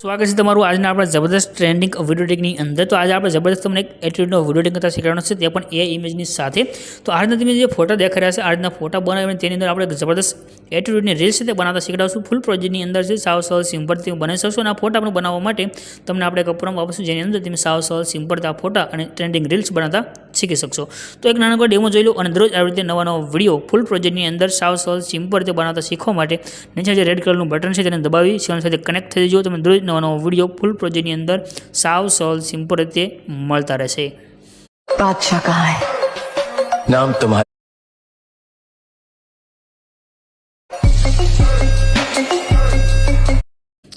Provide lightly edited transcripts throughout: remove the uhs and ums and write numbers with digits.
સ્વાગત છે તમારું આજના આપણા જબરદસ્ત ટ્રેન્ડિંગ વિડીયો ટેકની અંદર। તો આજે આપણે જબરદસ્ત તમને એક એટ્રીબ્યુટનો વિડીયો ટેક કરતા શીખવાનો છે, તે પણ એ ઇમેજની સાથે। તો આજના તમે જે ફોટા દેખાઈ રહ્યા છે, આજના ફોટા બનાવીને તેની અંદર આપણે જબરદસ્ત એટ્રીબ્યુટની રીલ્સ છે તે બનાવતા શીખડાવશું। ફૂલ પ્રોજેક્ટની અંદર છે, સાવ સરળ સિમ્પલ તમે બનાવી શકશો। અને આ ફોટા આપણે બનાવવા માટે તમને આપણે એક પ્રોમ્પ્ટ આપીશું, જેની અંદર તમે સાવ સરળ સિમ્પલ આ ફોટા અને ટ્રેન્ડિંગ રીલ્સ બનાવતા શીખી શકશો। તો એક નાનકડો ડેમો જોઈ લો, અને દરરોજ આવી રીતે નવા નવા વિડીયો ફૂલ પ્રોજેક્ટની અંદર સાવ સરળ સિમ્પલ રીતે બનાવતા શીખવા માટે નીચે જે રેડ કલરનું બટન છે તેને દબાવી ચેનલ સાથે કનેક્ટ થઈ જજો। તમે દરરોજ નવા નવા વિડીયો ફૂલ પ્રોજેક્ટની અંદર સાવ સરળ સિમ્પલ રીતે મળતા રહેશે। बादशाह कहाँ है? नाम तुम्हारा।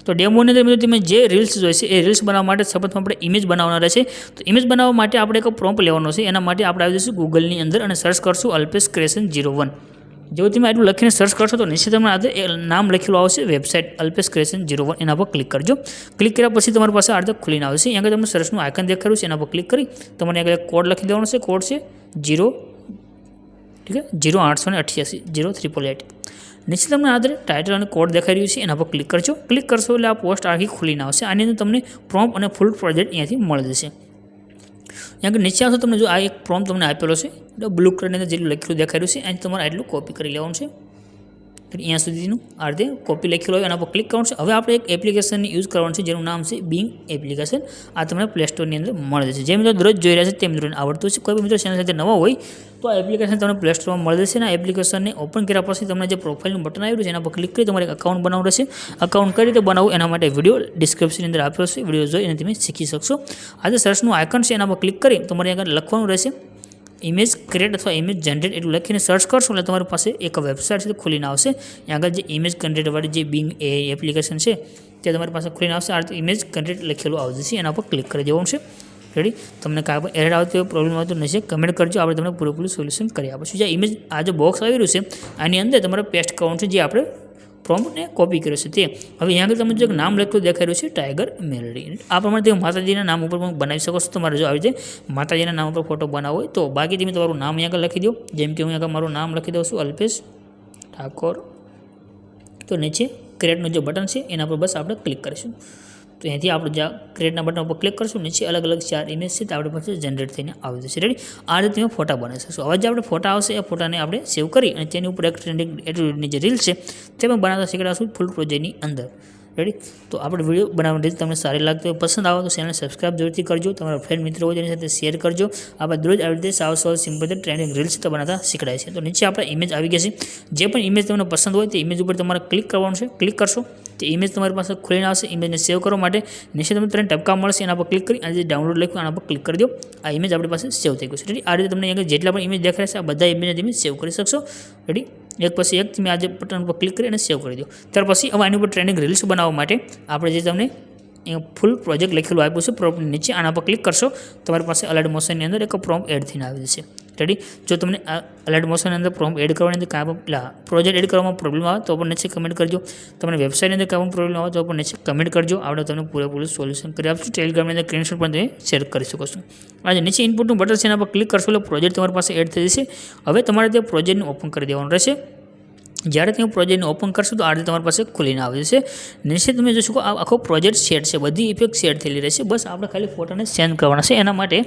तो डेमोनी अंदर તમે જે રીલ્સ જોઈશે એ રીલ્સ બનાવવા માટે સૌપ્રથમ આપણે ઇમેજ બનાવવાના રહેશે। તો ઇમેજ બનાવવા માટે આપણે એક પ્રોમ્પ્ટ લેવાનો છે। એના માટે આપણે આવી જઈશું ગૂગલની અંદર અને સર્ચ કરશું અલ્પેશ ક્રિએશન 01। જો તમે આટલું લખીને સર્ચ કરશો તો નીચે તમને આ નામ લખેલું આવશે, વેબસાઇટ અલ્પેશ ક્રિએશન 01, એના પર ક્લિક કરજો। ક્લિક કર્યા પછી તમારી પાસે આ રીતે ખુલીને આવશે। અહીંયા આગળ તમને સર્ચનું આઇકન દેખાડ્યું છે, એના પર ક્લિક કરી તમારે આગળ કોડ લખી દેવાનો છે। કોડ છે 0, ઠીક છે, 0888 0388। નીચે તમને આ ટાઇટલ અને કોડ દેખાઈ રહ્યું છે, એના પર ક્લિક કરજો। ક્લિક કરશો એટલે આ પોસ્ટ આખી ખુલીને આવશે। આની અંદર તમને પ્રોમ્પ્ટ અને ફૂલ પ્રોજેક્ટ અહીંયાથી મળી જશે। અહીંયા નીચે આવશો તમને જો આ એક પ્રોમ્પ્ટ તમને આપેલો છે, એટલે બ્લુ કલરની અંદર જેટલું લખેલું દેખાઈ રહ્યું છે, અહીં તમારે આટલું કોપી કરી લેવાનું છે। અહીંયા સુધીનું આ રીતે કોપી લખેલું હોય એના પર ક્લિક કરવાનું છે। હવે આપણે એક એપ્લિકેશનની યુઝ કરવાનું છે, જેનું નામ છે બિંગ એપ્લિકેશન। આ તમને પ્લે સ્ટોરની અંદર મળી જશે। જે મિત્રો દરરોજ જોઈ રહ્યા છે તે મિત્રોને આવડતું છે, કોઈ મિત્રો ચેનલ સાથે નવા હોય તો આ એપ્લિકેશન તમને પ્લે સ્ટોરમાં મળી જશે। અને આ એપ્લિકેશનને ઓપન કર્યા પછી તમને જે પ્રોફાઇલનું બટન આવ્યું છે એના પર ક્લિક કરી તમારે એક અકાઉન્ટ બનાવવું રહેશે। અકાઉન્ટ કઈ રીતે બનાવવું એના માટે વિડીયો ડિસ્ક્રિપ્શનની અંદર આપ્યો છે, વિડીયો જોઈ અને તમે શીખી શકશો। આ જે સર્ચનું આઇકન છે એના પર ક્લિક કરી તમારે આગળ લખવાનું રહેશે ઇમેજ ક્રિએટ અથવા ઇમેજ જનરેટ, એટલું લખીને સર્ચ કરશો એટલે તમારી પાસે એક વેબસાઇટ છે ખુલીને આવશે। ત્યાં આગળ જે ઇમેજ જનરેટવાળી જે બિંગ એ એપ્લિકેશન છે તે તમારી પાસે ખુલીને આવશે। આ રીતે ઇમેજ જનરેટ લખેલું આવશે, એના પર ક્લિક કરી દેવાનું છે। રેડી, તમને કાંઈ પણ એરર આવતો હોય, પ્રોબ્લેમ આવતો નથી, કમેન્ટ કરજો, આપણે તમને પૂરેપૂરું સોલ્યુશન કરી આપીશું। જે ઇમેજ આ જે બોક્સ આવી રહ્યું છે આની અંદર તમારે પેસ્ટ કરવાનું છે, જે આપણે પ્રોમ્પ્ટને કોપી કર્યો છે તે। હવે અહીંયા આગળ તમને જો એક નામ લખેલું દેખાઈ રહ્યું છે, ટાઈગર મેલડી। આ પ્રમાણે તમે માતાજીના નામ ઉપર પણ બનાવી શકો છો। તમારે જો આવી રીતે માતાજીના નામ ઉપર ફોટો બનાવવો હોય તો બાકી તમે તમારું નામ અહીંયા આગળ લખી દો। જેમ કે હું આગળ મારું નામ લખી દઉં છું અલ્પેશ ઠાકોર। તો નીચે ક્રિએટનું જે બટન છે એના પર બસ આપણે ક્લિક કરીશું। તો અહીંથી આપણે જ્યાં ક્રિએટના બટન ઉપર ક્લિક કરશું, નીચે અલગ અલગ 4 ઇમેજ છે તો આપણે પાસે જનરેટ થઈને આવી જશે। રેડી, આ રીતે તમે ફોટા બનાવી શકશો। હવે જે આપણે ફોટા આવશે એ ફોટાને આપણે સેવ કરી અને તેની ઉપર એક ટ્રેન્ડિંગ એટ્રીબ્યુટની જે રીલ છે તે પણ બનાવતા શીખડાશું ફૂલ પ્રોજેક્ટની અંદર। રેડી, તો આપણે વિડીયો બનાવવાની રીતે તમને સારી લાગતી હોય, પસંદ આવે તો ચેનલ સબસ્ક્રાઇબ જરૂરથી કરજો, તમારા ફ્રેન્ડ મિત્રો હોય તેની સાથે શેર કરજો। આપણે દરરોજ આવી રીતે સાવ સરળ સિમ્પલ ટ્રેન્ડિંગ રીલ્સ તો બનાવતા શીખડાય છે। તો નીચે આપણે ઇમેજ આવી ગઈ છે, જે પણ ઇમેજ તમને પસંદ હોય તે ઇમેજ ઉપર તમારે ક્લિક કરવાનું છે। ક્લિક કરશો તે ઇમેજ તમારી પાસે ખુલીને આવશે। ઇમેજને સેવ કરવા માટે નીચે તમને 3 ટપકા મળશે, એના પર ક્લિક કરી અને જે ડાઉનલોડ લખ્યું આના પર ક્લિક કરી દો। આ ઇમેજ આપણી પાસે સેવ થઈ ગયું છે। રેડી, આ રીતે તમને અહીંયા જેટલા પણ ઇમેજ દેખાય છે આ બધા ઇમેજને તમે સેવ કરી શકશો। રેડી, એક પછી એક તમે આ જે બટન પર ક્લિક કરી અને સેવ કરી દો। ત્યાર પછી હવે આની ઉપર ટ્રેન્ડિંગ રીલ્સ બનાવવા માટે આપણે જે તમને ફૂલ પ્રોજેક્ટ લખેલું આપ્યું છે પ્રોમ્પ્ટ નીચે, આના પર ક્લિક કરશો તમારી પાસે અલર્ટ મોશનની અંદર એક પ્રોમ્પ્ટ એડ થઈને આવી જશે। રેડી, જો તમને આ અલર્ટ મોશનની અંદર પ્રોમ્પ્ટ એડ કરવાની અંદર કાંઈ પણ પ્રોજેક્ટ એડ કરવામાં પ્રોબ્લેમ આવે તો પણ નીચે કમેન્ટ કરજો। તમને વેબસાઇટની અંદર કાંઈ પણ પ્રોબ્લેમ આવે તો પણ નીચે કમેન્ટ કરજો, આપણે તમને પૂરેપૂરું સોલ્યુશન કરી આપીશું। ટેલિગ્રામની અંદર સ્ક્રીનશોટ પણ તમે શેર કરી શકો છો। આજે નીચે ઇનપુટનું બટન છે એના પર ક્લિક કરશો એટલે પ્રોજેક્ટ તમારી પાસે એડ થઈ જશે। હવે તમારે તે પ્રોજેક્ટને ઓપન કરી દેવાનું રહેશે। જ્યારે તમે પ્રોજેક્ટને ઓપન કરશો તો આ રીતે તમારી પાસે ખુલીને આવી જશે। નીચે તમે જોશો કે આ આખો પ્રોજેક્ટ સેટ છે, બધી ઇફેક્ટ સેટ થયેલી રહેશે। બસ આપણે ખાલી ફોટોને સેન્ડ કરવાના છે। એના માટે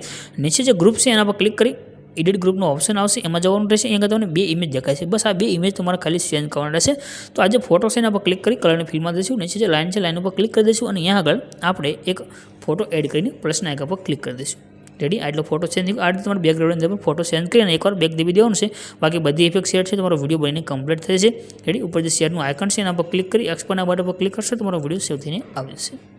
નીચે જે ગ્રુપ છે એના પર ક્લિક કરી એડિટ ગ્રુપનો ઓપ્શન આવશે, એમાં જવાનું રહેશે। અહીંયા તમને 2 ઇમેજ દેખાય છે, બસ આ 2 ઇમેજ તમારે ખાલી સેન્ડ કરવાના રહેશે। તો આ જે ફોટો છે એના પર ક્લિક કરી કલરની ફિલ્ડમાં દઈશું, નીચે જે લાઇન છે લાઇન ઉપર ક્લિક કરી દઈશું અને અહીંયા આગળ આપણે એક ફોટો એડ કરીને પ્લસના આઇકન પર ક્લિક કરી દઈશું। રેડી, આટલો ફોટો સેન્ડ આ રીતે તમારે બેકગ્રાઉન્ડની અંદર ફોટો સેન્ડ કરી અને એકવાર બેક દેવી દેવાનું છે। બાકી બધી ઇફેક્ટ શેર છે, તમારો વિડીયો બનીને કમ્પ્લીટ થઈ જશે। રેડી, ઉપર જે શેરનું આઇકન છે એના પર ક્લિક કરી એક્સપોર્ટના બટન પર ક્લિક કરશો તમારો વિડીયો સેવ થઈને આવી જશે।